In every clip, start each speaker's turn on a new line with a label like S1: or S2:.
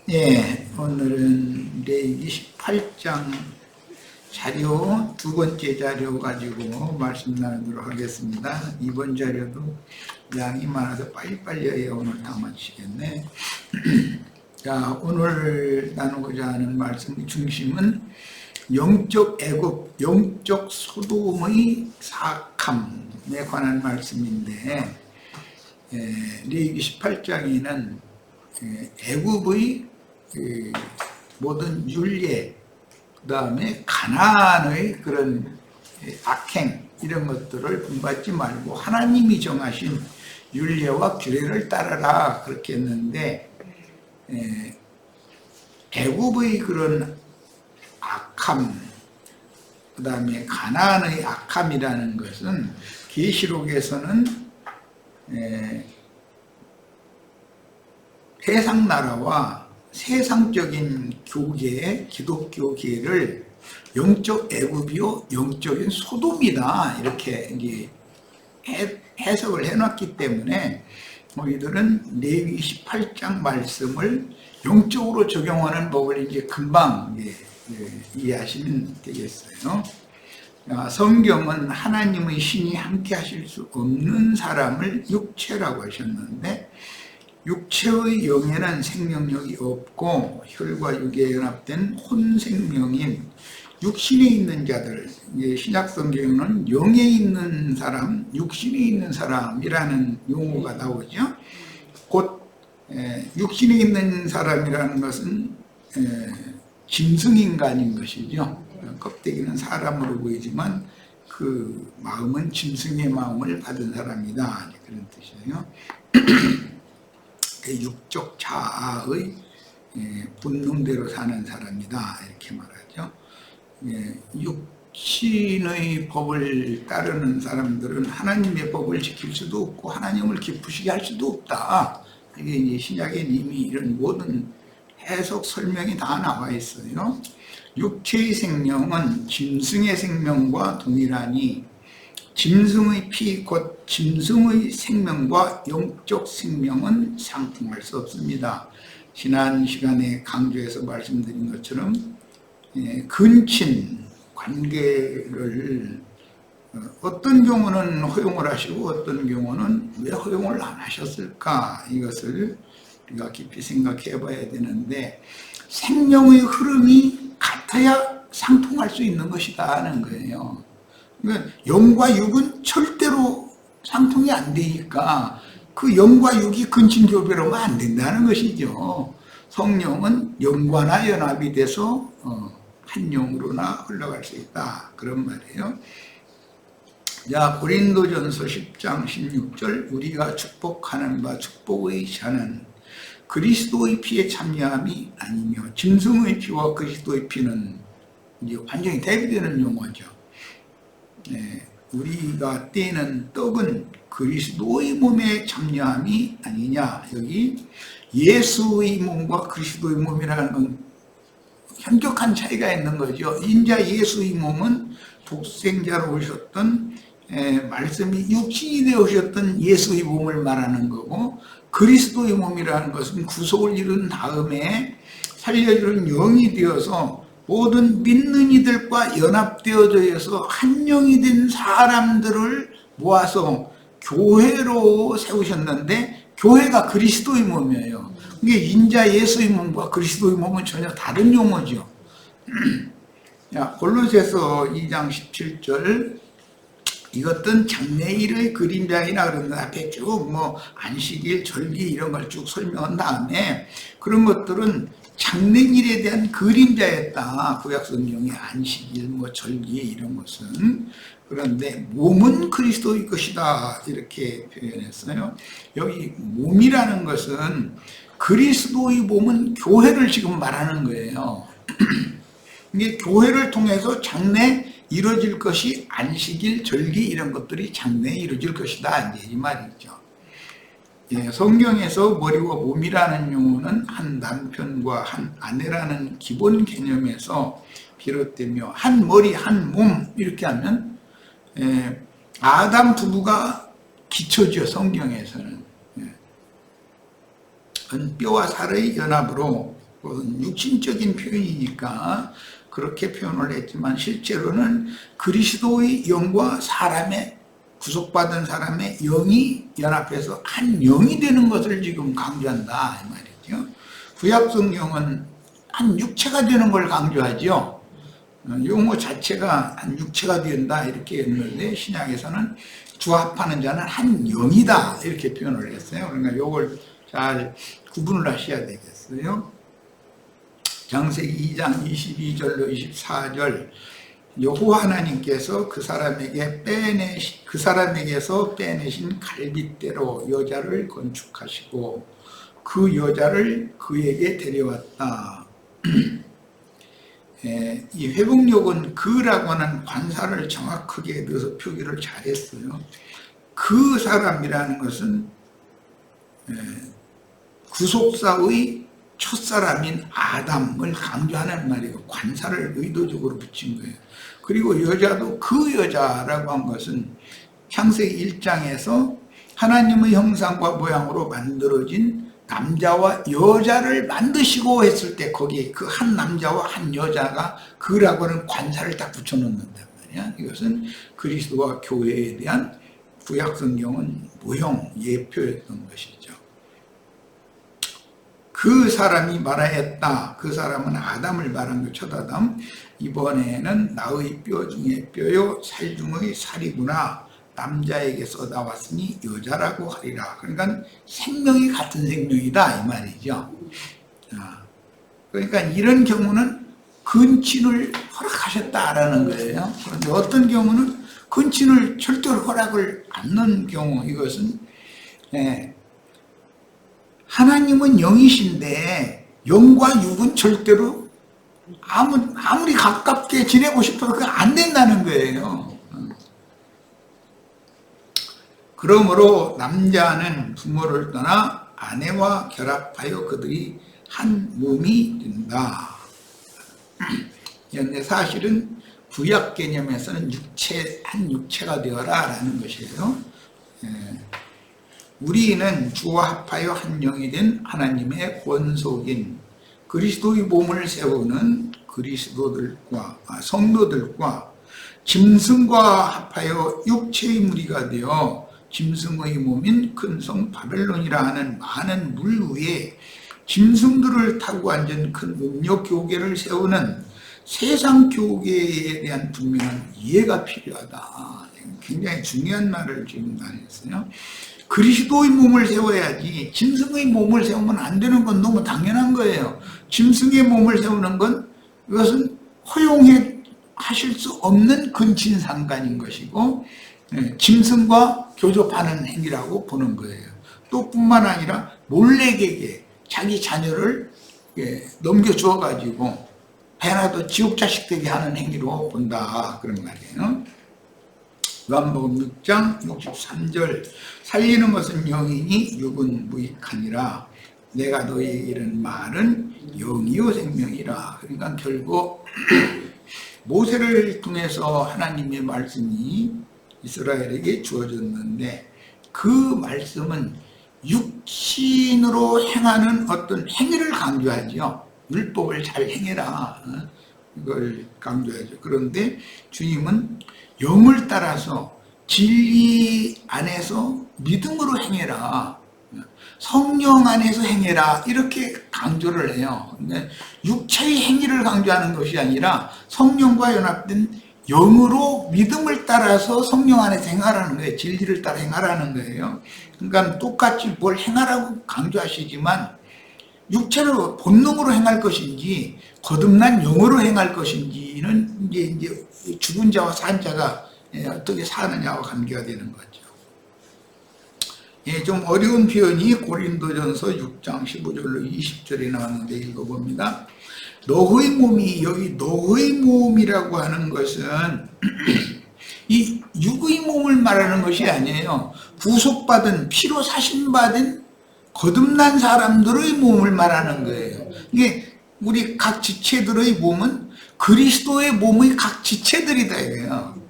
S1: 예, 오늘은 레위기 18장 자료 두 번째 자료 가지고 말씀 나누도록 하겠습니다. 이번 자료도 양이 많아서 빨리빨리 해야 오늘 다 마치겠네. 자, 오늘 나누고자 하는 말씀의 중심은 영적 애굽, 영적 소돔의 사악함에 관한 말씀인데, 레위기 18장에는 애굽의 모든 율례, 그 다음에 가나안의 그런 악행 이런 것들을 본받지 말고 하나님이 정하신 율례와 규례를 따르라 그렇게 했는데, 애굽의 그런 악함, 그 다음에 가나안의 악함이라는 것은 계시록에서는 세상 나라와 세상적인 교계, 기독교계를 영적 애굽이요 영적인 소돔이다 이렇게 이제 해석을 해놨기 때문에 이들은 레위기 18장 말씀을 영적으로 적용하는 법을 이제 금방 이해하시면 되겠어요. 성경은 하나님의 신이 함께 하실 수 없는 사람을 육체라고 하셨는데, 육체의 영에는 생명력이 없고 혈과 육에 연합된 혼생명인 육신에 있는 자들, 신약 성경에는 영에 있는 사람, 육신에 있는 사람이라는 용어가 나오죠. 곧 육신에 있는 사람이라는 것은 짐승인간인 것이죠. 껍데기는 사람으로 보이지만 그 마음은 짐승의 마음을 받은 사람이다, 그런 뜻이에요. 육적 자아의 본능대로 사는 사람이다 이렇게 말하죠. 육신의 법을 따르는 사람들은 하나님의 법을 지킬 수도 없고 하나님을 기쁘시게 할 수도 없다. 이게 이제 신약에 이미 이런 모든 해석 설명이 다 나와 있어요. 육체의 생명은 짐승의 생명과 동일하니 짐승의 피 곧 짐승의 생명과 영적 생명은 상통할 수 없습니다. 지난 시간에 강조해서 말씀드린 것처럼 근친 관계를 어떤 경우는 허용을 하시고 어떤 경우는 왜 허용을 안 하셨을까, 이것을 우리가 깊이 생각해 봐야 되는데, 생명의 흐름이 같아야 상통할 수 있는 것이다 하는 거예요. 그러니까 영과 육은 절대로 상통이 안 되니까 그 영과 육이 근친교배로만 안 된다는 것이죠. 성령은 영과나 연합이 돼서 한 영으로나 흘러갈 수 있다, 그런 말이에요. 자, 고린도전서 10장 16절, 우리가 축복하는 바 축복의 자는 그리스도의 피에 참여함이 아니며, 짐승의 피와 그리스도의 피는 이제 완전히 대비되는 용어죠. 우리가 떼는 떡은 그리스도의 몸에 참여함이 아니냐. 여기 예수의 몸과 그리스도의 몸이라는 건 현격한 차이가 있는 거죠. 인자 예수의 몸은 독생자로 오셨던 말씀이 육신이 되어 오셨던 예수의 몸을 말하는 거고, 그리스도의 몸이라는 것은 구속을 이룬 다음에 살려주는 영이 되어서 모든 믿는 이들과 연합되어져서 한 영이 된 사람들을 모아서 교회로 세우셨는데, 교회가 그리스도의 몸이에요. 이게 인자 예수의 몸과 그리스도의 몸은 전혀 다른 용어죠. 골로새서 2장 17절, 이것은 장래일의 그림자이나 그런 앞에 쭉 안식일, 절기 이런 걸 쭉 설명한 다음에, 그런 것들은 장래일에 대한 그림자였다. 구약 성경의 안식일, 절기 이런 것은. 그런데 몸은 그리스도의 것이다 이렇게 표현했어요. 여기 몸이라는 것은 그리스도의 몸은 교회를 지금 말하는 거예요. 이게 교회를 통해서 장래 이루어질 것이 안식일, 절기 이런 것들이 장래에 이루어질 것이다, 이 말이죠. 성경에서 머리와 몸이라는 용어는 한 남편과 한 아내라는 기본 개념에서 비롯되며, 한 머리, 한 몸 이렇게 하면 아담 부부가 기초죠, 성경에서는. 전 뼈와 살의 연합으로, 육신적인 표현이니까 그렇게 표현을 했지만 실제로는 그리스도의 영과 사람의, 구속받은 사람의 영이 연합해서 한 영이 되는 것을 지금 강조한다 이 말이죠. 구약 성경은 한 육체가 되는 걸 강조하죠. 용어 자체가 한 육체가 된다 이렇게 했는데 신약에서는 주합하는 자는 한 영이다 이렇게 표현을 했어요. 그러니까 이걸 잘 구분을 하셔야 되겠어요. 창세기 2장 22절로 24절, 여호와 하나님께서 그 사람에게서 빼내신 갈빗대로 여자를 건축하시고 그 여자를 그에게 데려왔다. 이 회복력은 그라고 하는 관사를 정확하게 넣어서 표기를 잘했어요. 그 사람이라는 것은 구속사의 첫사람인 아담을 강조하는 말이에요. 관사를 의도적으로 붙인 거예요. 그리고 여자도 그 여자라고 한 것은 창세기 1장에서 하나님의 형상과 모양으로 만들어진 남자와 여자를 만드시고 했을 때 거기에 그 한 남자와 한 여자가 그라고 하는 관사를 딱 붙여놓는단 말이야. 이것은 그리스도와 교회에 대한 구약 성경은 모형, 예표였던 것이죠. 그 사람이 말하였다. 그 사람은 아담을 말한 거, 첫 아담. 이번에는 나의 뼈 중에 뼈요 살 중의 살이구나. 남자에게서 나왔으니 여자라고 하리라. 그러니까 생명이 같은 생명이다 이 말이죠. 그러니까 이런 경우는 근친을 허락하셨다라는 거예요. 그런데 어떤 경우는 근친을 절대로 허락을 않는 경우, 이것은 하나님은 영이신데 영과 육은 절대로 아무리 가깝게 지내고 싶어도 그게 안 된다는 거예요. 그러므로 남자는 부모를 떠나 아내와 결합하여 그들이 한 몸이 된다. 그런데 사실은 구약 개념에서는 한 육체가 되어라 라는 것이에요. 우리는 주와 합하여 한 영이 된 하나님의 권속인 그리스도의 몸을 세우는 성도들과 짐승과 합하여 육체의 무리가 되어 짐승의 몸인 큰 성 바벨론이라 하는 많은 물 위에 짐승들을 타고 앉은 큰 음욕 교계를 세우는 세상 교계에 대한 분명한 이해가 필요하다. 굉장히 중요한 말을 지금 말했어요. 그리스도의 몸을 세워야지 짐승의 몸을 세우면 안 되는 건 너무 당연한 거예요. 짐승의 몸을 세우는 건 이것은 허용해 하실 수 없는 근친상간인 것이고 짐승과 교접하는 행위라고 보는 거예요. 또 뿐만 아니라 몰래에게 자기 자녀를 넘겨주어 가지고 배나도 지옥 자식 되게 하는 행위로 본다 그런 말이에요. 요한복음 6장 63절, 살리는 것은 영이니 육은 무익하니라. 내가 너희에게 이른 말은 영이요 생명이라. 그러니까 결국 모세를 통해서 하나님의 말씀이 이스라엘에게 주어졌는데 그 말씀은 육신으로 행하는 어떤 행위를 강조하죠. 율법을 잘 행해라, 이걸 강조하죠. 그런데 주님은 영을 따라서 진리 안에서 믿음으로 행해라, 성령 안에서 행해라 이렇게 강조를 해요. 근데 육체의 행위를 강조하는 것이 아니라 성령과 연합된 영으로 믿음을 따라서 성령 안에서 행하라는 거예요. 진리를 따라 행하라는 거예요. 그러니까 똑같이 뭘 행하라고 강조하시지만 육체로 본능으로 행할 것인지 거듭난 영으로 행할 것인지는 이제 죽은 자와 산 자가 어떻게 사느냐와 관계가 되는 거죠. 좀 어려운 표현이 고린도전서 6장 15절로 20절에 나왔는데 읽어봅니다. 너의 몸이, 여기 너의 몸이라고 하는 것은 이 육의 몸을 말하는 것이 아니에요. 구속받은, 피로 사신받은 거듭난 사람들의 몸을 말하는 거예요. 이게 우리 각 지체들의 몸은 그리스도의 몸의 각 지체들이다 이거예요.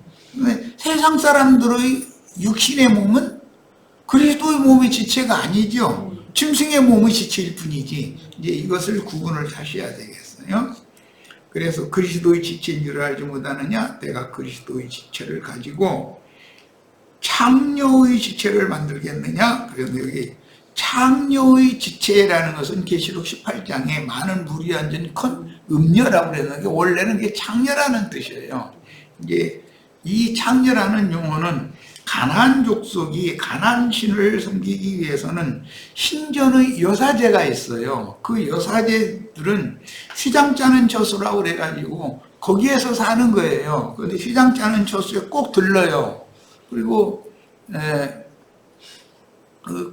S1: 세상 사람들의 육신의 몸은 그리스도의 몸의 지체가 아니죠. 짐승의 몸의 지체일 뿐이지 이제 이것을 구분을 하셔야 되겠어요. 그래서 그리스도의 지체인 줄 알지 못하느냐? 내가 그리스도의 지체를 가지고 창녀의 지체를 만들겠느냐? 그래서 여기 창녀의 지체라는 것은 계시록 18장에 많은 물이 앉은 큰 음녀라고 그랬는데 원래는 그게 창녀라는 뜻이에요. 이제 이 창녀라는 용어는 가나안 족속이 가나안 신을 섬기기 위해서는 신전의 여사제가 있어요. 그 여사제들은 휘장 짜는 처소라고 그래가지고 거기에서 사는 거예요. 그런데 휘장 짜는 처소에 꼭 들러요. 그리고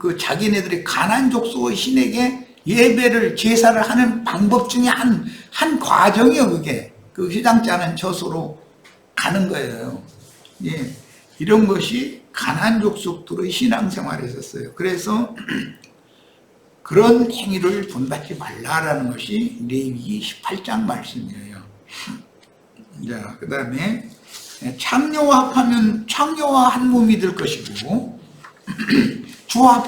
S1: 그 자기네들이 가나안 족속의 신에게 예배를 제사를 하는 방법 중에 한 과정이요. 그게 그 휘장 짜는 처소로 가는 거예요. 예. 이런 것이 가나안 족속들의 신앙생활에 있었어요. 그래서 그런 행위를 본받지 말라라는 것이 레위기 18장 말씀이에요. 자, 그 다음에 창녀와 합하면 창녀와 한 몸이 될 것이고 주와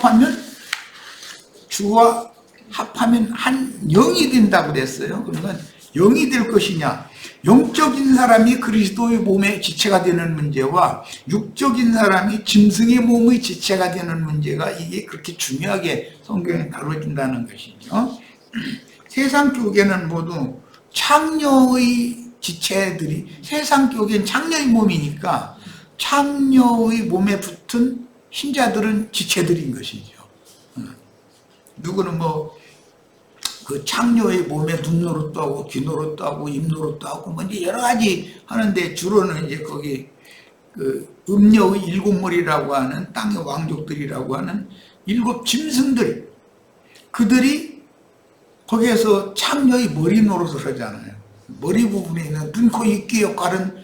S1: 합하면 한 영이 된다고 그랬어요. 그러면 영이 될 것이냐? 영적인 사람이 그리스도의 몸의 지체가 되는 문제와 육적인 사람이 짐승의 몸의 지체가 되는 문제가 이게 그렇게 중요하게 성경에 다뤄진다는 것이죠. 세상 쪽에는 모두 창녀의 지체들이 세상 쪽엔 창녀의 몸이니까 창녀의 몸에 붙은 신자들은 지체들인 것이죠. 누구는 그 창녀의 몸에 눈 노릇도 하고 귀 노릇도 하고 입 노릇도 하고 뭐 이제 여러 가지 하는데 주로는 이제 거기 그 음녀의 일곱 머리라고 하는 땅의 왕족들이라고 하는 일곱 짐승들 그들이 거기에서 창녀의 머리 노릇을 하잖아요. 머리 부분에 있는 눈, 코, 입, 귀 역할은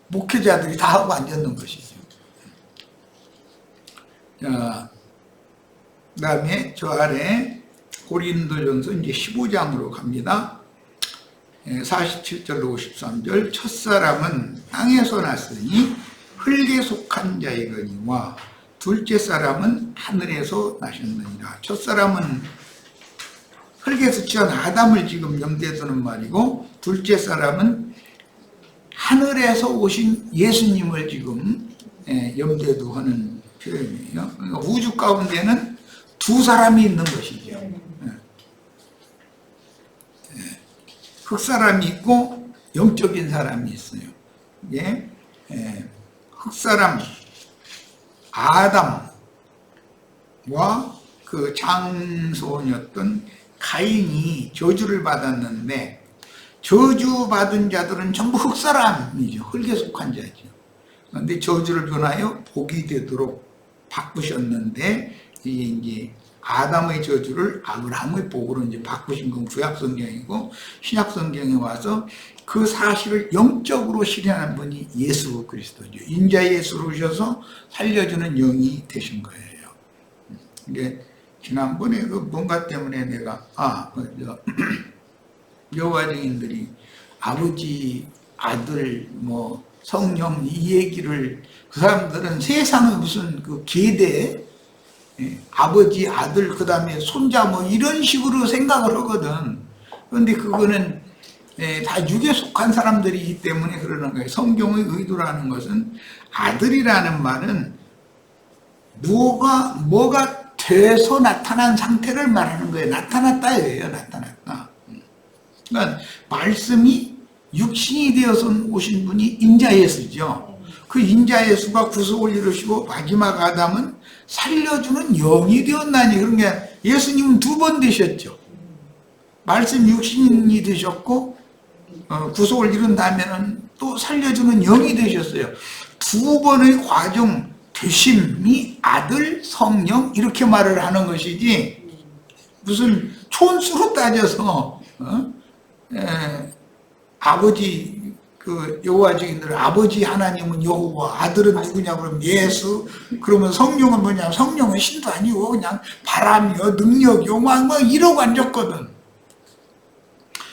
S1: 목회자들이 다 하고 앉았는 것이죠. 자, 그 다음에 저 아래 고린도전서 이제 15장으로 갑니다. 47절로 53절 첫사람은 땅에서 났으니 흙에 속한 자이거니와 둘째 사람은 하늘에서 나셨느니라. 첫사람은 흙에서 지은 아담을 지금 염두에 두는 말이고 둘째 사람은 하늘에서 오신 예수님을 지금 염두에 두고 하는 표현이에요. 그러니까 우주 가운데는 두 사람이 있는 것이죠. 흙사람이 있고 영적인 사람이 있어요. 예? 흙사람 아담과 그 장손이었던 가인이 저주를 받았는데 저주받은 자들은 전부 흙사람이죠. 흙에 속한 자죠. 그런데 저주를 변하여 복이 되도록 바꾸셨는데 이제 아담의 저주를 아브라함의 복으로 이제 바꾸신 건 구약 성경이고 신약 성경에 와서 그 사실을 영적으로 실현한 분이 예수 그리스도죠. 인자 예수로 오셔서 살려주는 영이 되신 거예요. 이게 지난번에 그 뭔가 때문에 내가 여호와 증인들이 아버지, 아들, 뭐 성령 이 얘기를 그 사람들은 세상의 무슨 그 계대 아버지, 아들, 그 다음에 손자 뭐 이런 식으로 생각을 하거든. 그런데 그거는 다 육에 속한 사람들이기 때문에 그러는 거예요. 성경의 의도라는 것은 아들이라는 말은 뭐가 돼서 나타난 상태를 말하는 거예요. 나타났다예요. 나타났다. 그러니까 말씀이 육신이 되어서 오신 분이 인자 예수죠. 그 인자 예수가 구속을 이루시고 마지막 아담은 살려주는 영이 되었나니. 그러니까 예수님은 두 번 되셨죠. 말씀 육신이 되셨고 구속을 이룬 다음에는 또 살려주는 영이 되셨어요. 두 번의 과정 되심이 아들, 성령 이렇게 말을 하는 것이지 무슨 촌수로 따져서 아버지 그 여호와 증인들 아버지 하나님은 여호와 아들은 누구냐 그러면 예수 그러면 성령은 뭐냐 성령은 신도 아니고 그냥 바람이요 능력 용왕 뭐 이러고 앉았거든.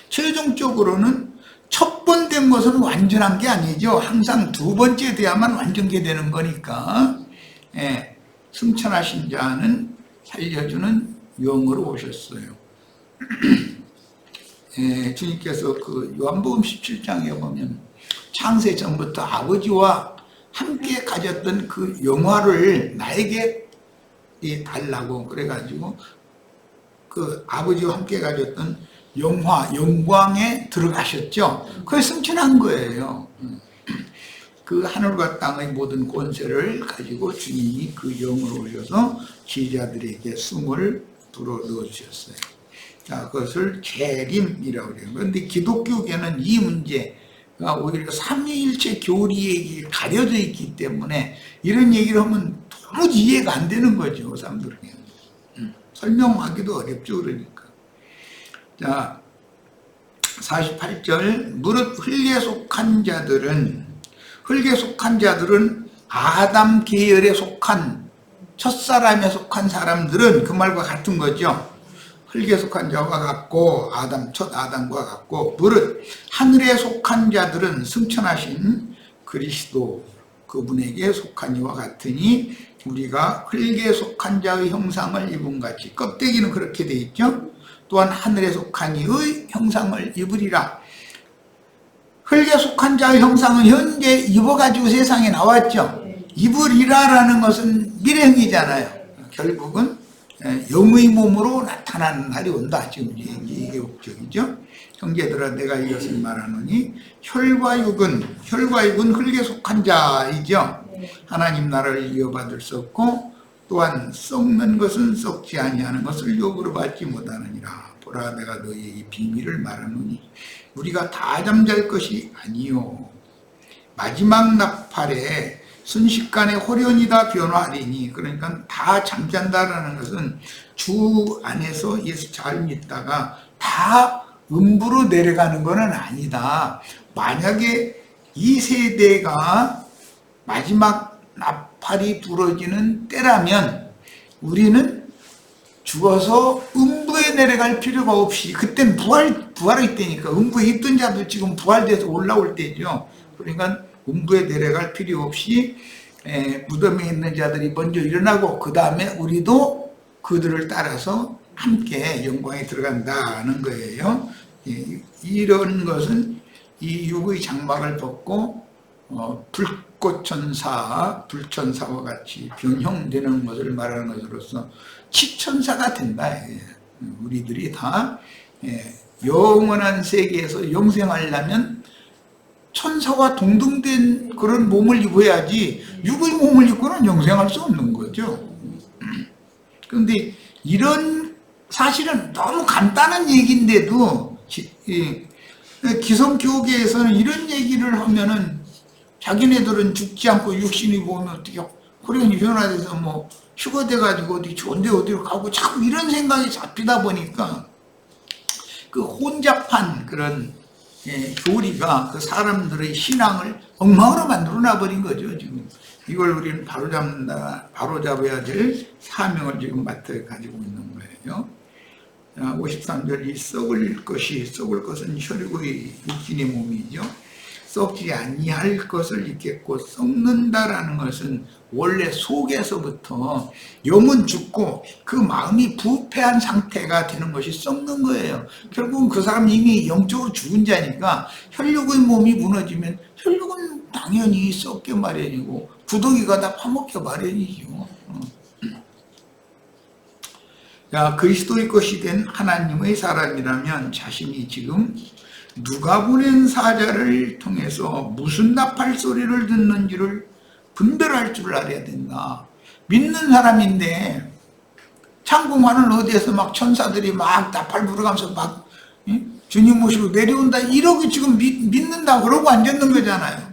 S1: 최종적으로는 첫 번 된 것은 완전한 게 아니죠. 항상 두 번째 돼야만 완전게 되는 거니까 승천하신 자는 살려주는 영으로 오셨어요. 예, 주님께서 그 요한복음 17장에 보면 창세 전부터 아버지와 함께 가졌던 그 영화를 나에게 달라고 그래가지고 그 아버지와 함께 가졌던 영광에 들어가셨죠. 그걸 승천한 거예요. 그 하늘과 땅의 모든 권세를 가지고 주님이 그 영으로 오셔서 지휘자들에게 숨을 불어넣어 주셨어요. 자, 그것을 재림이라고 그래요. 그런데 기독교계는 이 문제가 오히려 삼위일체 교리에 가려져 있기 때문에 이런 얘기를 하면 도무지 이해가 안 되는 거죠, 사람들에게. 설명하기도 어렵죠, 그러니까. 자, 48절, 무릇 흙에 속한 자들은 아담 계열에 속한 첫사람에 속한 사람들은 그 말과 같은 거죠. 흙에 속한 자와 같고 첫 아담과 같고, 무릇 하늘에 속한 자들은 승천하신 그리스도 그분에게 속한 이와 같으니 우리가 흙에 속한 자의 형상을 입은 같이, 껍데기는 그렇게 돼 있죠. 또한 하늘에 속한 이의 형상을 입으리라. 흙에 속한 자의 형상은 현재 입어가지고 세상에 나왔죠. 입으리라라는 것은 미래형이잖아요. 결국은 영의 몸으로 나타나는 날이 온다. 지금 이게 목적이죠. 형제들아, 내가 이것을 말하노니 혈과 육은 흙에 속한 자이죠. 하나님 나라를 이어받을 수 없고 또한 썩는 것은 썩지 아니하는 것을 욕으로 받지 못하느니라. 보라, 내가 너희에게 비밀을 말하노니 우리가 다 잠잘 것이 아니요 마지막 나팔에 순식간에 호련히 다 변화하리니. 그러니까 다 잠잔다라는 것은 주 안에서 예수 잘 믿다가 다 음부로 내려가는 것은 아니다. 만약에 이 세대가 마지막 나팔이 부러지는 때라면 우리는 죽어서 음부에 내려갈 필요가 없이, 그땐 부활의 때니까, 음부에 있던 자도 지금 부활돼서 올라올 때죠. 그러니까 음부에 내려갈 필요 없이 무덤에 있는 자들이 먼저 일어나고 그 다음에 우리도 그들을 따라서 함께 영광에 들어간다는 거예요. 이런 것은 이 육의 장막을 벗고 불꽃천사와 같이 변형되는 것을 말하는 것으로서 치천사가 된다. 우리들이 다 영원한 세계에서 영생하려면 천사와 동등된 그런 몸을 입어야지 육의 몸을 입고는 영생할 수 없는 거죠. 그런데 이런 사실은 너무 간단한 얘기인데도 기성교계에서는 이런 얘기를 하면은 자기네들은 죽지 않고 육신이 보면 어떻게 호련히 변화돼서 뭐 휴거돼가지고 어디 좋은데 어디로 가고 자꾸 이런 생각이 잡히다 보니까 그 혼잡한 그런 교리가 그 사람들의 신앙을 엉망으로 만들어놔 버린 거죠. 지금 이걸 우리는 바로잡아야 될 사명을 지금 맡아 가지고 있는 거예요. 53절, 이 썩을 것은 혈육의 육신의 몸이죠. 썩지 아니할 것을 입겠고, 썩는다라는 것은 원래 속에서부터 영은 죽고 그 마음이 부패한 상태가 되는 것이 썩는 거예요. 결국은 그 사람 이미 영적으로 죽은 자니까 혈육의 몸이 무너지면 혈육은 당연히 썩게 마련이고 구더기가 다 파먹게 마련이죠. 자, 그리스도의 것이 된 하나님의 사람이라면 자신이 지금 누가 보낸 사자를 통해서 무슨 나팔 소리를 듣는지를 분별할 줄 알아야 된다. 믿는 사람인데 창공 하늘 어디에서 막 천사들이 막 나팔 불어가면서 막 주님 모시고 내려온다 이러고 지금 믿는다 그러고 앉았는 거잖아요.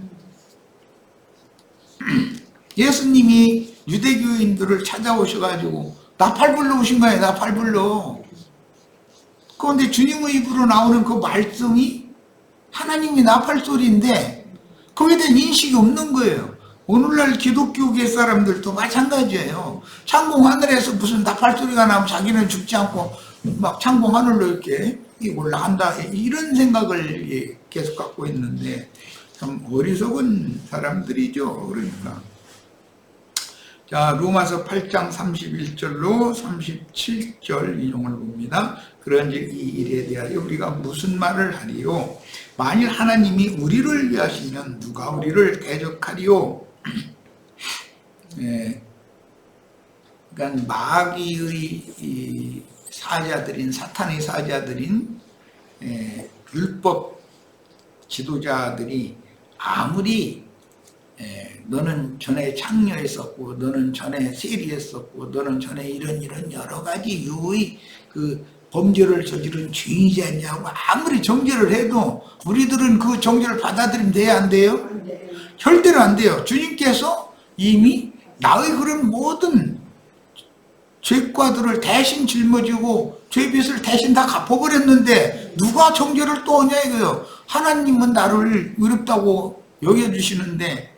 S1: 예수님이 유대교인들을 찾아오셔가지고 나팔 불러 오신 거예요. 나팔 불러. 그런데 주님의 입으로 나오는 그 말씀이 하나님의 나팔 소리인데 거기에 대한 인식이 없는 거예요. 오늘날 기독교계 사람들도 마찬가지예요. 창공 하늘에서 무슨 나팔 소리가 나면 자기는 죽지 않고 막 창공 하늘로 이렇게 올라간다 이런 생각을 계속 갖고 있는데 참 어리석은 사람들이죠. 그러니까 자, 로마서 8장 31절로 37절 인용을 봅니다. 그런즉 이 일에 대하여 우리가 무슨 말을 하리요? 만일 하나님이 우리를 위하시면 누가 우리를 대적하리요? 예, 그러니까 마귀의 사자들인, 사탄의 사자들인 율법 지도자들이 아무리 너는 전에 창녀했었고, 너는 전에 세리했었고, 너는 전에 이런 여러 가지 유의 그 범죄를 저지른 죄인이지 않냐고 아무리 정죄를 해도 우리들은 그 정죄를 받아들이면 돼야 안 돼요? 절대로 안 돼요. 주님께서 이미 나의 그런 모든 죄과들을 대신 짊어지고 죄빚을 대신 다 갚아버렸는데 누가 정죄를 또 하냐 이거요. 하나님은 나를 의롭다고 여겨주시는데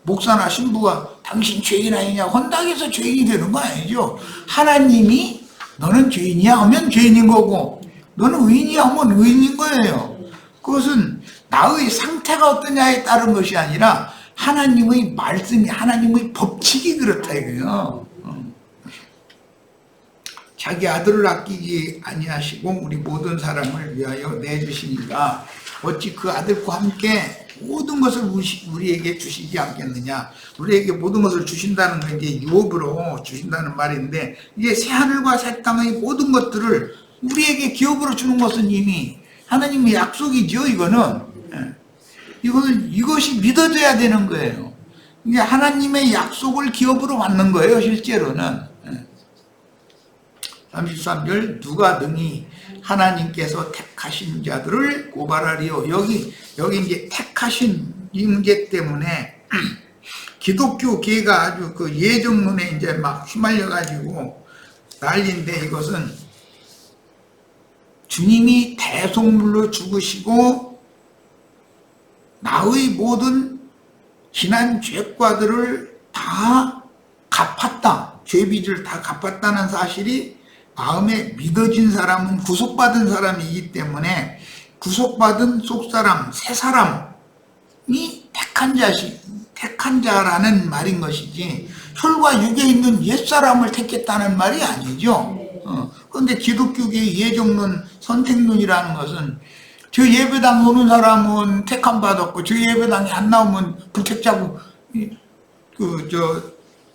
S1: 목사나 신부가 당신 죄인 아니냐 헌당해서 죄인이 되는 거 아니죠. 하나님이 너는 죄인이야 하면 죄인인 거고 너는 의인이야 하면 의인인 거예요. 그것은 나의 상태가 어떠냐에 따른 것이 아니라 하나님의 말씀이, 하나님의 법칙이 그렇다 이거예요. 자기 아들을 아끼지 아니하시고 우리 모든 사람을 위하여 내주시니까 어찌 그 아들과 함께 모든 것을 우리에게 주시지 않겠느냐. 우리에게 모든 것을 주신다는 건 이제 유업으로 주신다는 말인데, 이게 새하늘과 새 땅의 모든 것들을 우리에게 기업으로 주는 것은 이미 하나님의 약속이죠. 이것이 믿어져야 되는 거예요. 이게 하나님의 약속을 기업으로 받는 거예요. 실제로는. 33절 누가 능히 하나님께서 택하신 자들을 고발하리요. 여기 이제 택하신 이 문제 때문에 기독교계가 아주 그 예정론에 이제 막 휘말려 가지고 난리인데, 이것은 주님이 대속물로 죽으시고 나의 모든 지난 죄과들을 다 갚았다, 죄빚을 다 갚았다는 사실이 마음에 믿어진 사람은 구속받은 사람이기 때문에 구속받은 속사람, 새 사람이 택한 자라는 말인 것이지 혈과 육에 있는 옛사람을 택했다는 말이 아니죠. 그런데 기독교계의 예정론, 선택론이라는 것은 저 예배당 오는 사람은 택함 받았고 저 예배당이 안 나오면 불택자고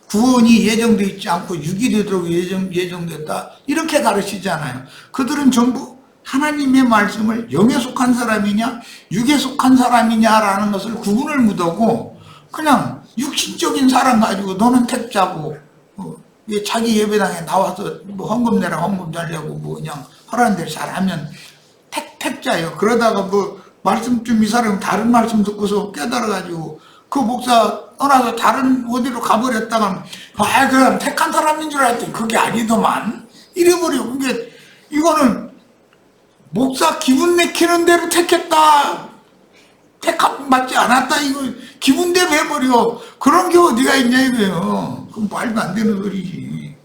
S1: 구원이 예정되어 있지 않고 육이 되도록 예정됐다 이렇게 가르치잖아요. 그들은 전부 하나님의 말씀을 영에 속한 사람이냐 육에 속한 사람이냐라는 것을 구분을 못하고 그냥 육신적인 사람 가지고 너는 택자고 자기 예배당에 나와서 뭐 헌금 내라 헌금 달라고 뭐 그냥 하라는 대로 잘하면 택자예요. 그러다가 뭐 말씀 좀 이 사람이 다른 말씀 듣고서 깨달아가지고 그 목사 떠나서 다른 어디로 가버렸다가 그럼 택한 사람인 줄 알았더니 그게 아니더만 이래버리고, 이게 이거는 목사 기분 내키는 대로 택했다, 택함 맞지 않았다, 이거 기분대로 해버려. 그런 게 어디가 있냐 이거예요. 그건 말도 안 되는 소리지.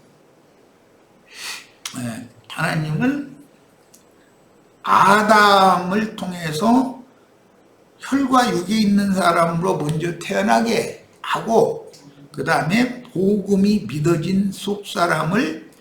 S1: 하나님은 아담을 통해서 혈과 육이 있는 사람으로 먼저 태어나게 하고 그 다음에 복음이 믿어진 속사람을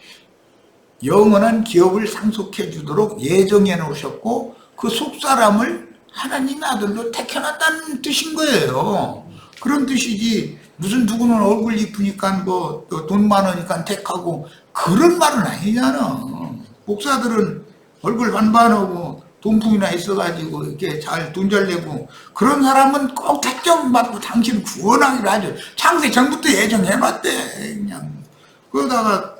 S1: 영원한 기업을 상속해 주도록 예정해 놓으셨고 그 속사람을 하나님의 아들로 택해놨다는 뜻인 거예요. 그런 뜻이지 무슨 누구는 얼굴 이쁘니까 뭐 돈 많으니까 택하고 그런 말은 아니잖아. 목사들은 얼굴 반반하고 돈풍이나 있어가지고 이렇게 돈 잘 내고 그런 사람은 꼭 택정 받고 당신 구원하기로 하죠. 창세 전부터 예정해놨대. 그냥 그러다가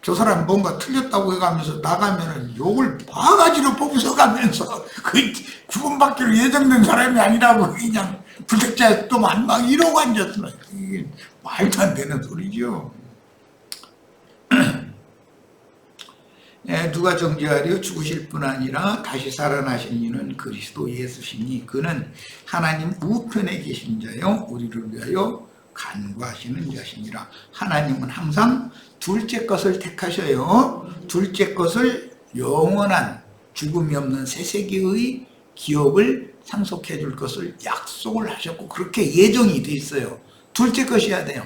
S1: 저 사람 뭔가 틀렸다고 해가면서 나가면은 욕을 바가지로 뽑혀가면서 그 구원받기로 예정된 사람이 아니라고 그냥 불택자에 또 막 이러고 앉았어. 이게 말도 안 되는 소리죠. 누가 정죄하려 죽으실 뿐 아니라 다시 살아나신 이는 그리스도 예수시니 그는 하나님 우편에 계신 자요 우리를 위하여 간구하시는 자시니라. 하나님은 항상 둘째 것을 택하셔요. 둘째 것을 영원한 죽음이 없는 새세계의 기업을 상속해 줄 것을 약속을 하셨고 그렇게 예정이 돼 있어요. 둘째 것이어야 돼요.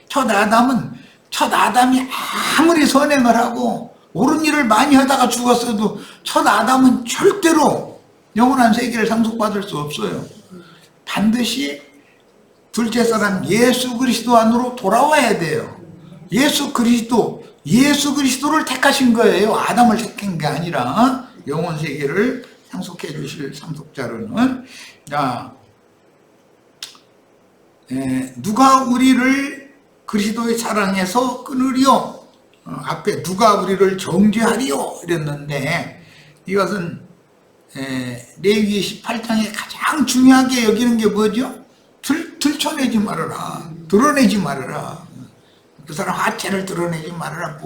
S1: 첫 아담이 아무리 선행을 하고 옳은 일을 많이 하다가 죽었어도 첫 아담은 절대로 영원한 세계를 상속받을 수 없어요. 반드시 둘째 사람 예수 그리스도 안으로 돌아와야 돼요. 예수 그리스도를 택하신 거예요. 아담을 택한 게 아니라 영원 세계를 상속해 주실 상속자로는. 자, 누가 우리를 그리스도의 사랑에서 끊으리요? 앞에 누가 우리를 정죄하리요? 이랬는데 이것은 레위기 18장에 가장 중요하게 여기는 게 뭐죠? 들춰내지 말아라. 드러내지 말아라. 그 사람 하체를 드러내지 말아라.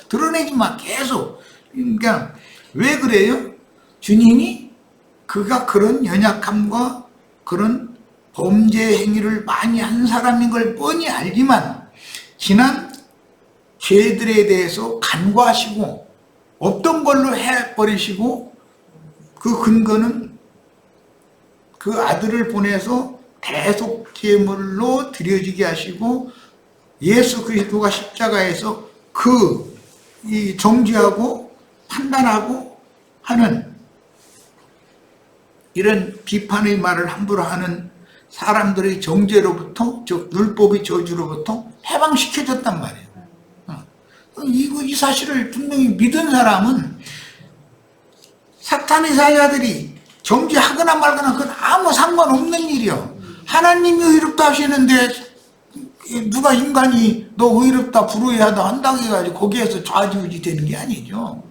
S1: 드러내지 마. 계속. 그러니까 왜 그래요? 주님이 그가 그런 연약함과 그런 범죄 행위를 많이 한 사람인 걸 뻔히 알지만 지난 죄들에 대해서 간과하시고 없던 걸로 해버리시고 그 근거는 그 아들을 보내서 대속 제물로 드려지게 하시고 예수 그리스도가 십자가에서 이 정죄하고 판단하고 하는 이런 비판의 말을 함부로 하는 사람들의 정죄로부터, 즉 율법의 저주로부터 해방시켜줬단 말이에요. 이 사실을 분명히 믿은 사람은 사탄의 사자들이 정죄하거나 말거나 그건 아무 상관없는 일이요. 하나님이 의롭다 하시는데 누가 인간이 너 의롭다 불의하다 한다고 해가지고 거기에서 좌지우지 되는 게 아니죠.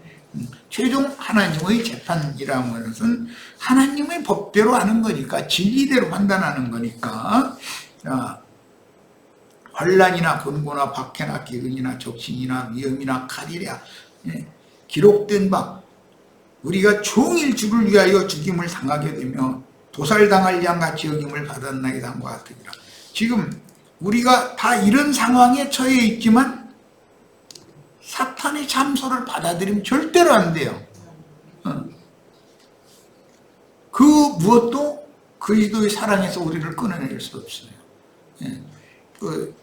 S1: 최종 하나님의 재판이라는 것은 하나님의 법대로 하는 거니까, 진리대로 판단하는 거니까, 환난이나 권고나 박해나 기근이나 적신이나 위험이나 칼이랴 기록된 바 우리가 종일 주를 위하여 죽임을 당하게 되며 도살당할 양같이 여김을 받았나이다 한것 같으니라. 지금 우리가 다 이런 상황에 처해 있지만 사탄의 참소를 받아들이면 절대로 안 돼요. 그 무엇도 그리스도의 사랑에서 우리를 끊어낼 수 없어요.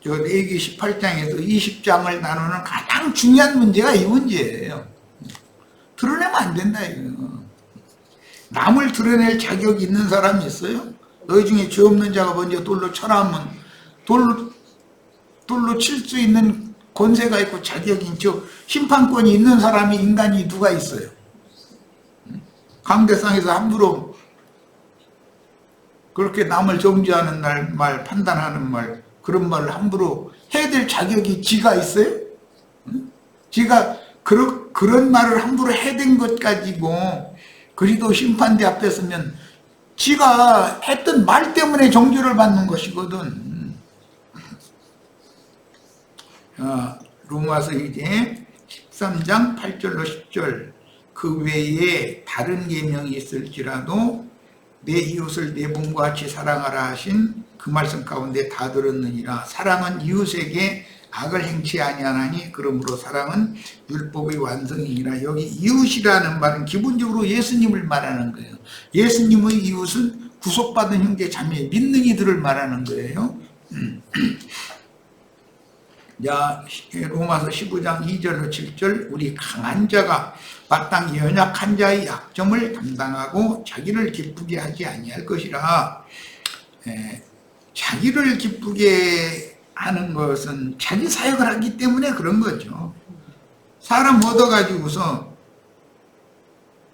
S1: 레위기 18장에서 20장을 나누는 가장 중요한 문제가 이 문제예요. 드러내면 안 된다 이거. 남을 드러낼 자격이 있는 사람이 있어요? 너희 중에 죄 없는 자가 먼저 돌로 쳐라 하면 돌로 칠 수 있는 권세가 있고 자격이 있죠. 심판권이 있는 사람이 인간이 누가 있어요? 강대상에서 함부로 그렇게 남을 정죄하는 말, 판단하는 말, 그런 말을 함부로 해야 될 자격이 지가 있어요? 지가 그런 말을 함부로 해댄 것 가지고 그리도 심판대 앞에 서면 지가 했던 말 때문에 정죄를 받는 것이거든. 로마서 이제 13장 8절로 10절 그 외에 다른 계명이 있을지라도 내 이웃을 내 몸과 같이 사랑하라 하신 그 말씀 가운데 다 들었느니라. 사랑은 이웃에게 악을 행치 아니하나니 그러므로 사랑은 율법의 완성이니라. 여기 이웃이라는 말은 기본적으로 예수님을 말하는 거예요. 예수님의 이웃은 구속받은 형제 자매 믿는 이들을 말하는 거예요. 로마서 15장 2절로 7절 우리 강한 자가 마땅히 연약한 자의 약점을 담당하고 자기를 기쁘게 하지 아니할 것이라. 자기를 기쁘게 하는 것은 자기 사역을 하기 때문에 그런 거죠. 사람 얻어가지고서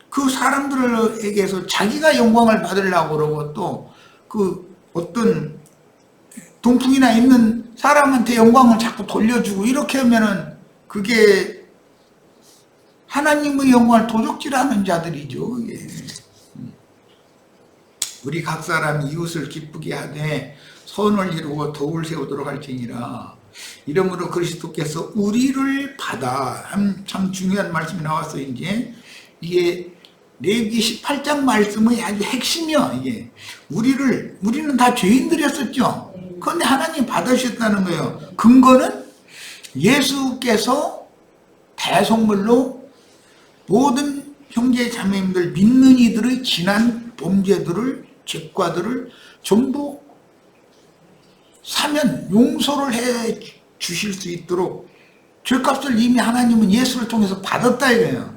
S1: 그 사람들에게서 자기가 영광을 받으려고 그러고 또 그 어떤 동풍이나 있는 사람한테 영광을 자꾸 돌려주고 이렇게 하면은 그게 하나님의 영광을 도적질하는 자들이죠. 우리 각 사람이 이웃을 기쁘게 하되 선을 이루고 덕을 세우도록 할지니라. 이러므로 그리스도께서 우리를 받아. 참 중요한 말씀이 나왔어요. 이게 레위기 18장 말씀의 아주 핵심이요. 이게 우리는 다 죄인들이었었죠. 그런데 하나님 받으셨다는 거예요. 근거는 예수께서 대속물로 모든 형제 자매님들 믿는 이들의 지난 범죄들을 죄과들을 전부 사면 용서를 해 주실 수 있도록 죄값을 이미 하나님은 예수를 통해서 받았다 이거예요.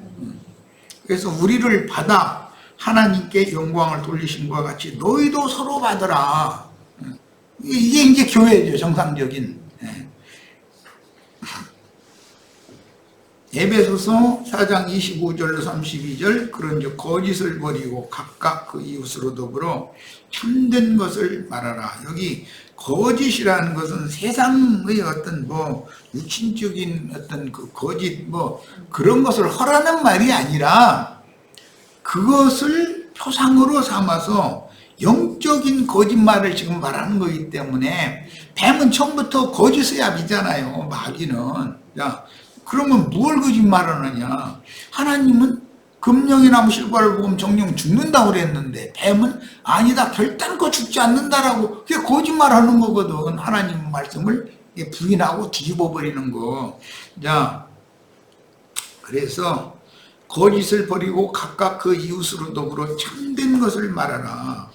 S1: 그래서 우리를 받아 하나님께 영광을 돌리신 것과 같이 너희도 서로 받으라. 이게 이제 교회죠, 정상적인. 에베소서 4장 25절로 32절, 그런즉 거짓을 버리고 각각 그 이웃으로 더불어 참된 것을 말하라. 여기 거짓이라는 것은 세상의 어떤 뭐 육신적인 어떤 그 거짓 뭐 그런 것을 허라는 말이 아니라 그것을 표상으로 삼아서 영적인 거짓말을 지금 말하는 거기 때문에, 뱀은 처음부터 거짓의 압이잖아요, 마귀는. 야, 그러면 뭘 거짓말하느냐? 하나님은 금령의 나무 실과를 보면 정령 죽는다고 그랬는데 뱀은 아니다, 결단코 죽지 않는다라고, 그게 거짓말하는 거거든. 하나님 말씀을 부인하고 뒤집어 버리는 거. 자, 그래서 거짓을 버리고 각각 그 이웃으로 더불어 참된 것을 말하라.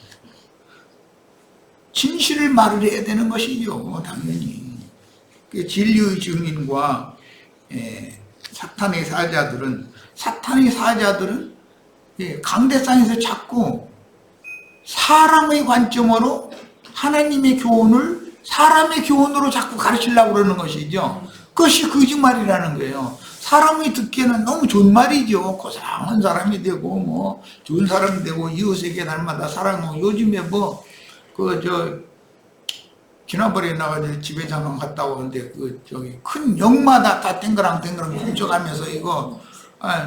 S1: 진실을 말을 해야 되는 것이죠, 당연히. 진리의 증인과 사탄의 사자들은 강대상에서 자꾸 사람의 관점으로 하나님의 교훈을 사람의 교훈으로 자꾸 가르치려고 그러는 것이죠. 그것이 거짓말이라는 거예요. 사람이 듣기에는 너무 좋은 말이죠. 고상한 사람이 되고 뭐 좋은 사람이 되고 이웃에게 날마다 사랑하고, 요즘에 뭐 지난번에 나가서 집에 잠깐 갔다 오는데 저기 큰 영마다 다 땡그랑 훔쳐가면서 이거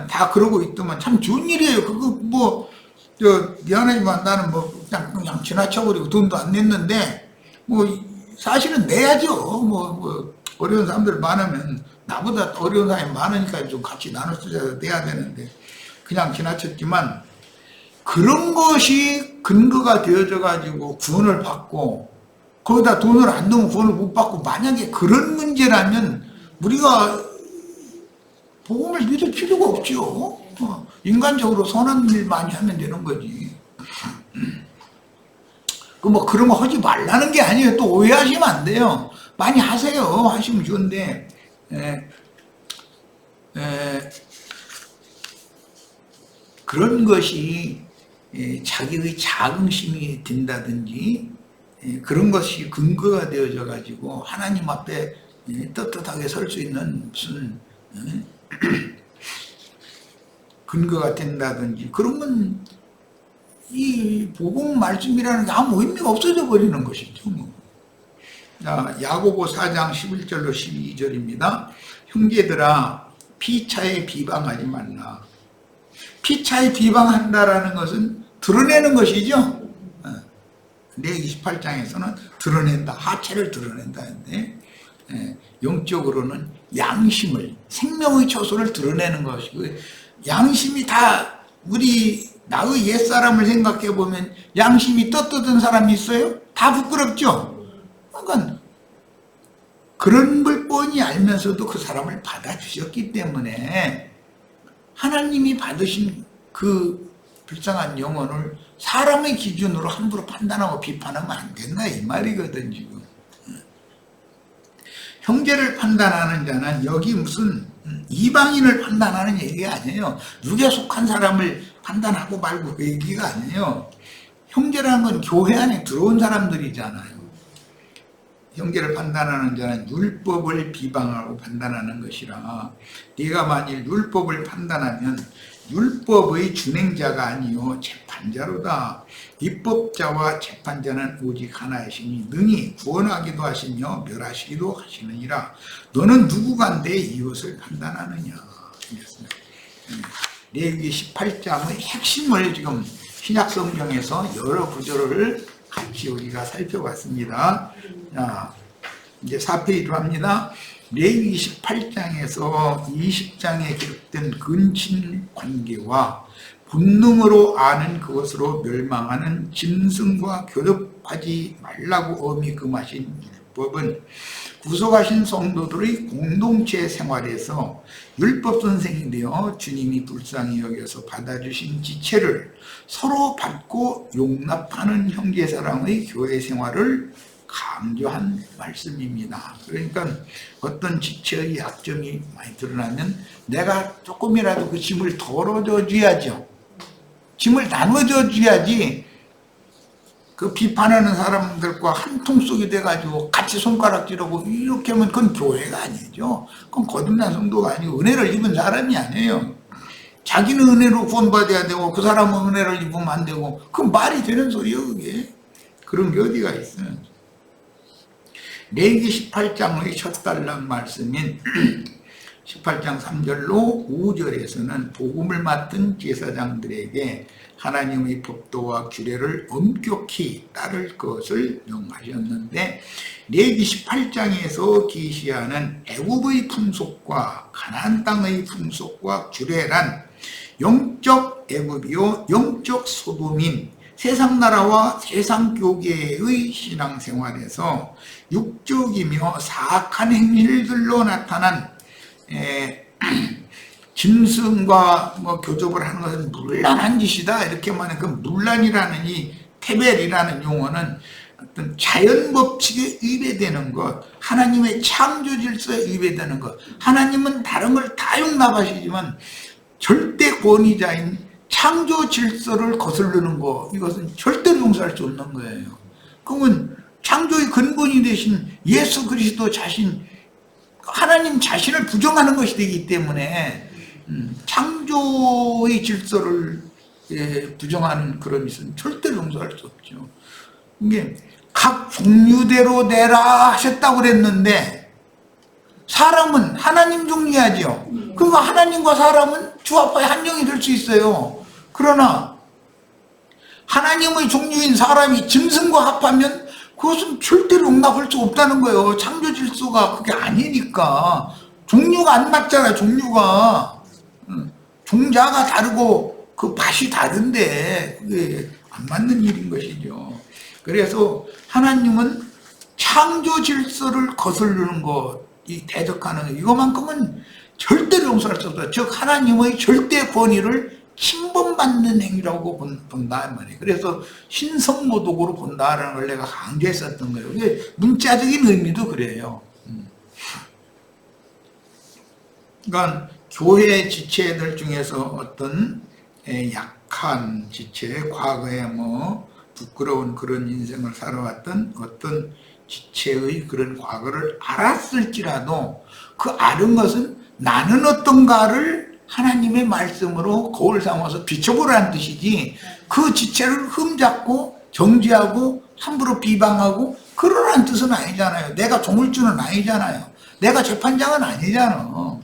S1: 다 그러고 있더만 참 좋은 일이에요. 그거 뭐 미안하지만 나는 뭐 그냥 지나쳐버리고 돈도 안 냈는데, 뭐 사실은 내야죠. 뭐 어려운 사람들 많으면, 나보다 어려운 사람이 많으니까 좀 같이 나눠 쓰자 내야 되는데 그냥 지나쳤지만, 그런 것이 근거가 되어져 가지고 구원을 받고 거기다 돈을 안 넣으면 구원을 못 받고, 만약에 그런 문제라면 우리가 복음을 믿을 필요가 없죠. 인간적으로 선한 일 많이 하면 되는 거지. 뭐 그런 거 하지 말라는 게 아니에요. 또 오해하시면 안 돼요. 많이 하세요. 하시면 좋은데 그런 것이 자기의 자긍심이 든다든지 그런 것이 근거가 되어져 가지고 하나님 앞에 떳떳하게 설 수 있는 무슨 근거가 된다든지 그러면 이 복음 말씀이라는 게 아무 의미가 없어져 버리는 것이죠. 자, 야고보 4장 11절로 12절입니다. 형제들아, 피차에 비방하지 말라. 피차에 비방한다라는 것은 드러내는 것이죠. 근데 28장에서는 드러낸다, 하체를 드러낸다는데, 영적으로는 양심을, 생명의 처소를 드러내는 것이고, 양심이 다 나의 옛사람을 생각해 보면 양심이 떳떳한 사람이 있어요? 다 부끄럽죠? 그러니까 그런 걸 뻔히 알면서도 그 사람을 받아주셨기 때문에 하나님이 받으신 그 불쌍한 영혼을 사람의 기준으로 함부로 판단하고 비판하면 안 된다 이 말이거든. 지금 형제를 판단하는 자는 여기 무슨 이방인을 판단하는 얘기가 아니에요. 육에 속한 사람을 판단하고 말고 그 얘기가 아니에요. 형제라는 건 교회 안에 들어온 사람들이잖아요. 형제를 판단하는 자는 율법을 비방하고 판단하는 것이라, 네가 만일 율법을 판단하면 율법의 준행자가 아니요 재판자로다. 입법자와 재판자는 오직 하나이시니 능히 구원하기도 하시며 멸하시기도 하시느니라. 너는 누구간데 이웃을 판단하느냐. 레위기 18장의 핵심을 지금 신약성경에서 여러 구절을 같이 우리가 살펴봤습니다. 자, 이제 4페이지로 합니다. 레위기 18장에서 20장에 기록된 근친 관계와 본능으로 아는 그것으로 멸망하는 짐승과 교접하지 말라고 엄히 금하신 율법은 구속하신 성도들의 공동체 생활에서 율법 선생이 되어 주님이 불쌍히 여겨서 받아주신 지체를 서로 받고 용납하는 형제사랑의 교회 생활을 강조한 말씀입니다. 그러니까 어떤 지체의 약점이 많이 드러나면 내가 조금이라도 그 짐을 덜어줘 줘야죠. 짐을 나눠줘 줘야지 그 비판하는 사람들과 한 통속이 돼가지고 같이 손가락질하고 이렇게 하면 그건 교회가 아니죠. 그건 거듭난 성도가 아니고 은혜를 입은 사람이 아니에요. 자기는 은혜로 구원받아야 되고 그 사람은 은혜를 입으면 안 되고 그건 말이 되는 소리예요. 그게 그런 게 어디가 있어요. 레위기 18장의 첫 단락 말씀인 18장 3절로 5절에서는 복음을 맡은 제사장들에게 하나님의 법도와 규례를 엄격히 따를 것을 명하셨는데 레위기 18장에서 계시하는 애굽의 풍속과 가나안 땅의 풍속과 규례란 영적 애굽이요 영적 소돔인 세상 나라와 세상 교계의 신앙생활에서 육적이며 사악한 행실들로 나타난 짐승과 교접을 하는 것은 문란한 짓이다. 이렇게 말하는 그 문란이라는 이 테벨이라는 용어는 어떤 자연 법칙에 위배되는 것, 하나님의 창조 질서에 위배되는 것. 하나님은 다른 걸 다 용납하시지만 절대 권위자인 창조 질서를 거스르는 것, 이것은 절대로 용서할 수 없는 거예요. 그러면 창조의 근본이 되신 예수 그리스도 자신, 하나님 자신을 부정하는 것이 되기 때문에 창조의 질서를 부정하는 그런 것은 절대로 용서할 수 없죠. 이게 각 종류대로 내라 하셨다고 그랬는데 사람은 하나님 종류야죠. 그러니까 하나님과 사람은 주합하여 한 영이 될 수 있어요. 그러나 하나님의 종류인 사람이 짐승과 합하면 그것은 절대로 용납할 수 없다는 거예요. 창조 질서가 그게 아니니까. 종류가 안 맞잖아. 종류가 종자가 다르고 그 맛이 다른데 그게 안 맞는 일인 것이죠. 그래서 하나님은 창조 질서를 거스르는 것, 이 대적하는 것, 이것만큼은 절대로 용서할 수 없다. 즉 하나님의 절대 권위를 침범받는 행위라고 본다 말이에요. 그래서 신성모독으로 본다라는 걸 내가 강조했었던 거예요. 이게 문자적인 의미도 그래요. 그러니까 교회 지체들 중에서 어떤 약한 지체, 과거에 부끄러운 그런 인생을 살아왔던 어떤 지체의 그런 과거를 알았을지라도 그 아는 것은 나는 어떤가를 하나님의 말씀으로 거울 삼아서 비춰보라는 뜻이지 그 지체를 흠잡고 정죄하고 함부로 비방하고 그러라는 뜻은 아니잖아요. 내가 종을주는 아니잖아요. 내가 재판장은 아니잖아.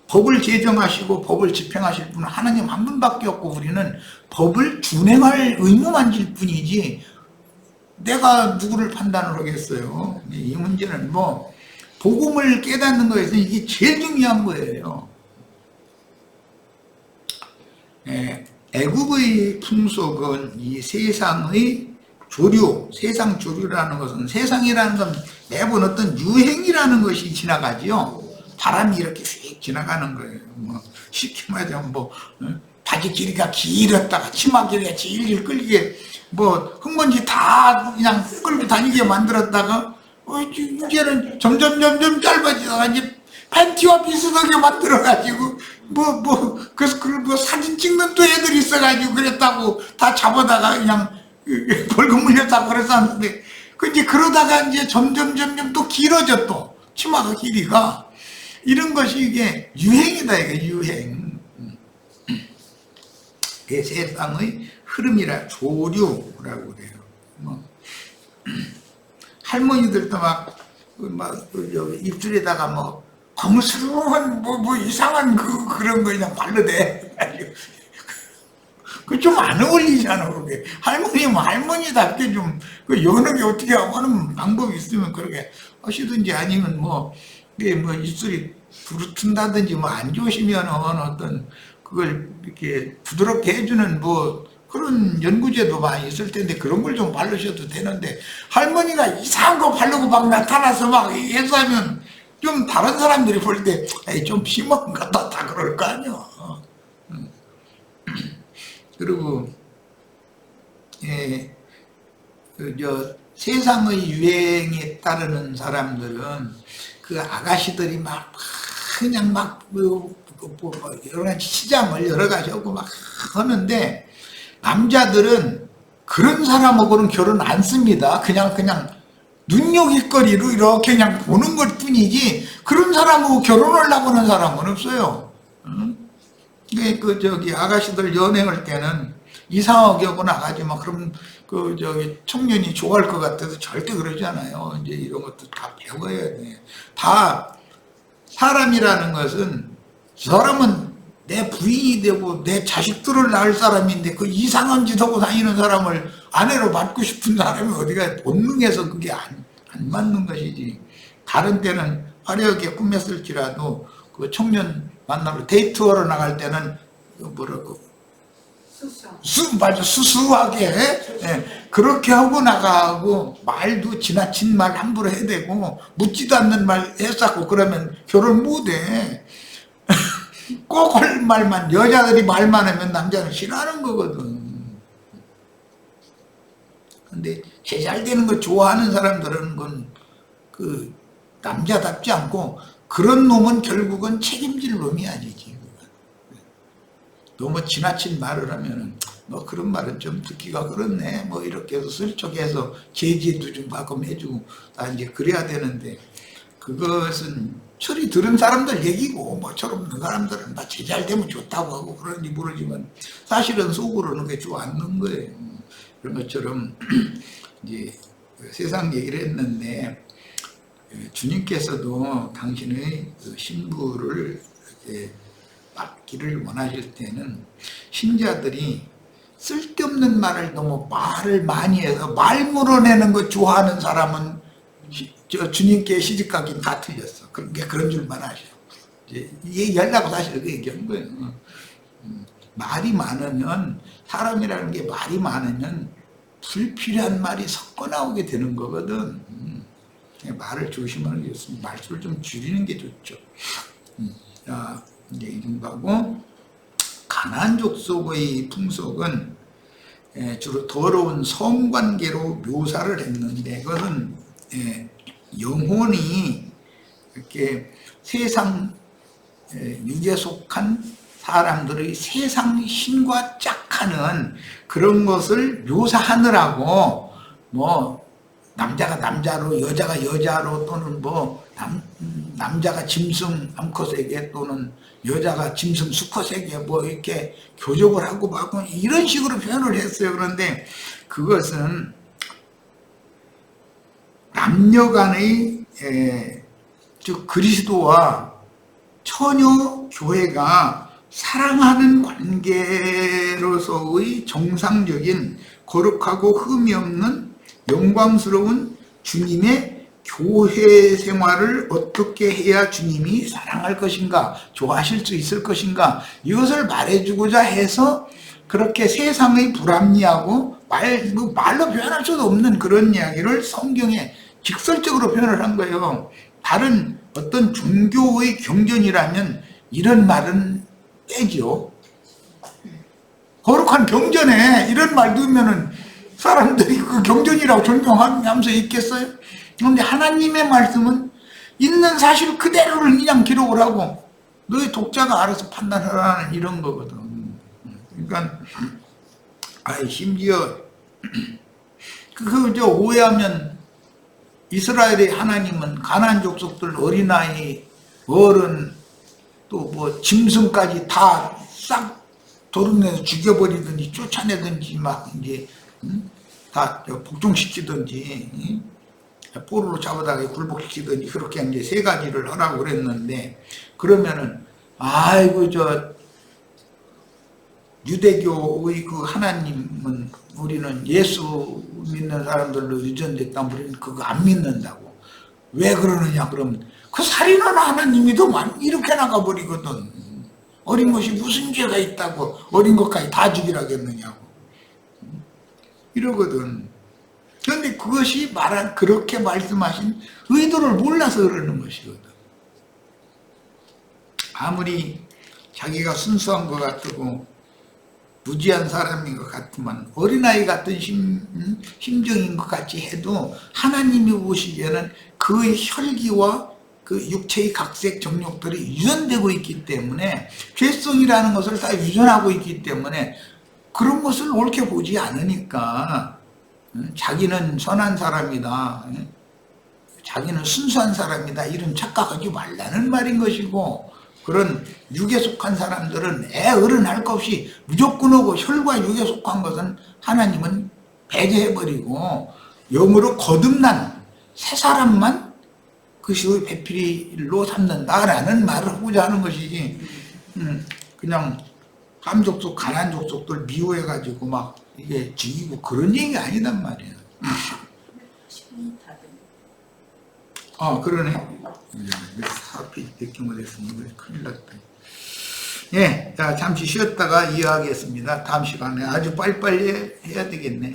S1: 법을 제정하시고 법을 집행하실 분은 하나님 한 분밖에 없고 우리는 법을 준행할 의무만 질 뿐이지 내가 누구를 판단을 하겠어요. 이 문제는 복음을 깨닫는 거에서 이게 제일 중요한 거예요. 애굽의 풍속은 이 세상의 조류, 세상 조류라는 것은 세상이라는 건 매번 어떤 유행이라는 것이 지나가지요. 바람이 이렇게 휙 지나가는 거예요. 쉽게 말하자면 바지 길이가 길었다가 치마 길이가 질질 끌리게 흙먼지 다 그냥 끌고 다니게 만들었다가 이제는 점점 짧아지다가 이제 팬티와 비슷하게 만들어가지고 그래서 그걸 사진 찍는 또 애들이 있어가지고 그랬다고 다 잡아다가 그냥 벌금 물렸다고 그랬었는데 이제 그러다가 이제 점점 또 길어져 또 치마가 길이가 이런 것이 이게 유행이다. 이게 유행. 그 세상의 흐름이라 조류라고 그래요. 할머니들도 입술에다가 거무스러운 이상한 그런 거 그냥 발라대. 그 좀 안 어울리잖아. 그게 할머니면 할머니답게 좀 연하게 어떻게 하는 방법이 있으면 그렇게 하시든지 아니면 입술이 부르튼다든지 안 좋으시면 어떤 그걸 이렇게 부드럽게 해주는 그런 연구제도 많이 있을 텐데 그런 걸 좀 바르셔도 되는데 할머니가 이상한 거 바르고 막 나타나서 막 해서 하면 좀 다른 사람들이 볼 때 좀 심한 것 같다 그럴 거 아니야. 그리고 세상의 유행에 따르는 사람들은 그 아가씨들이 막 그냥 여러 가지 시장을 여러 가지 하고 막 하는데, 남자들은 그런 사람하고는 결혼 안 씁니다. 그냥 눈요깃거리로 이렇게 그냥 보는 것 뿐이지, 그런 사람하고 결혼하려고 하는 사람은 없어요. 응? 아가씨들 연애할 때는 이상하게 하고 나가지, 막, 그럼, 청년이 좋아할 것 같아서 절대 그러지 않아요. 이제 이런 것도 다 배워야 돼. 다, 사람이라는 것은, 저 사람은 내 부인이 되고 내 자식들을 낳을 사람인데, 그 이상한 짓 하고 다니는 사람을 아내로 맡고 싶은 사람이 어디가, 본능에서 그게 안 맞는 것이지. 다른 때는 화려하게 꾸몄을지라도, 그 청년 만나러 데이트하러 나갈 때는, 맞아, 수수하게, 예, 그렇게 하고 나가고, 말도 지나친 말 함부로 해야 되고, 묻지도 않는 말 했었고, 그러면 결혼 못해. 꼭 할 말만, 여자들이 말만 하면 남자는 싫어하는 거거든. 근데 제잘 되는 거 좋아하는 사람들은 남자답지 않고, 그런 놈은 결국은 책임질 놈이 아니지. 너무 지나친 말을 하면은, 너 그런 말은 좀 듣기가 그렇네, 뭐 이렇게 해서 슬쩍해서 제지도 좀 가끔 해주고, 이제 그래야 되는데, 그것은 철이 들은 사람들 얘기고, 뭐처럼 없는 사람들은 나 제잘 되면 좋다고 하고 그런지 모르지만, 사실은 속으로는 그게 좋아하는 거예요. 그런 것처럼 이제 세상 얘기를 했는데, 주님께서도 당신의 신부를 이렇게 맡기를 원하실 때는, 신자들이 쓸데없는 말을 너무 말을 많이 해서 말 물어내는 거 좋아하는 사람은 주님께 시집가긴 다 틀렸어. 그런 줄만 아셔. 이제 얘기하려고 사실 그 얘기한 거예요. 말이 많으면, 사람이라는 게 말이 많으면 불필요한 말이 섞어 나오게 되는 거거든. 말을 조심하는 게 좋습니다. 말수를 좀 줄이는 게 좋죠. 자, 이제 이 정도 하고, 가나안 족속의 풍속은 주로 더러운 성관계로 묘사를 했는데, 그것은 영혼이 이렇게 세상 육에 속한 사람들의 세상 신과 짝하는 그런 것을 묘사하느라고, 뭐 남자가 남자로, 여자가 여자로, 또는 남자가 짐승 암컷에게, 또는 여자가 짐승 수컷에게 이렇게 교접을 하고 막 이런 식으로 표현을 했어요. 그런데 그것은 남녀 간의 즉 그리스도와 처녀 교회가 사랑하는 관계로서의 정상적인 거룩하고 흠이 없는 영광스러운 주님의 교회 생활을 어떻게 해야 주님이 사랑할 것인가, 좋아하실 수 있을 것인가, 이것을 말해주고자 해서 그렇게 세상의 불합리하고 말로 표현할 수도 없는 그런 이야기를 성경에 직설적으로 표현을 한 거예요. 다른 어떤 종교의 경전이라면 이런 말은 빼죠. 거룩한 경전에 이런 말 넣으면은 사람들이 그 경전이라고 존경하면서 있겠어요? 그런데 하나님의 말씀은 있는 사실 그대로를 그냥 기록을 하고 너희 독자가 알아서 판단하라는 이런 거거든. 그러니까 심지어 오해하면, 이스라엘의 하나님은 가나안 족속들 어린아이, 어른, 또 짐승까지 다 싹 도둑내서 죽여버리든지 쫓아내든지 막 이제 다 복종시키든지 포로로 잡아다가 굴복시키든지 그렇게 이제 세 가지를 하라고 그랬는데, 그러면은 아이고 유대교의 그 하나님은 우리는 예수 믿는 사람들로 유전됐다, 우리는 그거 안 믿는다고. 왜 그러느냐 그러면, 그 살인하는 하나님이 더 이렇게 나가버리거든. 어린 것이 무슨 죄가 있다고 어린 것까지 다 죽이라겠느냐고 이러거든. 그런데 그것이 그렇게 말씀하신 의도를 몰라서 그러는 것이거든. 아무리 자기가 순수한 것 같고 무지한 사람인 것 같으면 어린아이 같은 심정인 것 같이 해도 하나님이 보시기에는 그 혈기와 그 육체의 각색 정욕들이 유전되고 있기 때문에 죄성이라는 것을 다 유전하고 있기 때문에 그런 것을 옳게 보지 않으니까 자기는 선한 사람이다, 자기는 순수한 사람이다 이런 착각하지 말라는 말인 것이고, 그런 육에 속한 사람들은 어른할 것 없이 무조건 하고 혈과 육에 속한 것은 하나님은 배제해버리고 영으로 거듭난 새 사람만 그것이 배필로 삼는다라는 말을 하고자 하는 것이지, 그냥 감족속 가난 족속들 미워해가지고 막 이게 죽이고 그런 얘기가 아니단 말이야. 그러네. 사업이 이렇게 못했으면 큰일 났다. 예, 자 잠시 쉬었다가 이어가겠습니다. 다음 시간에 아주 빨리빨리 해야 되겠네.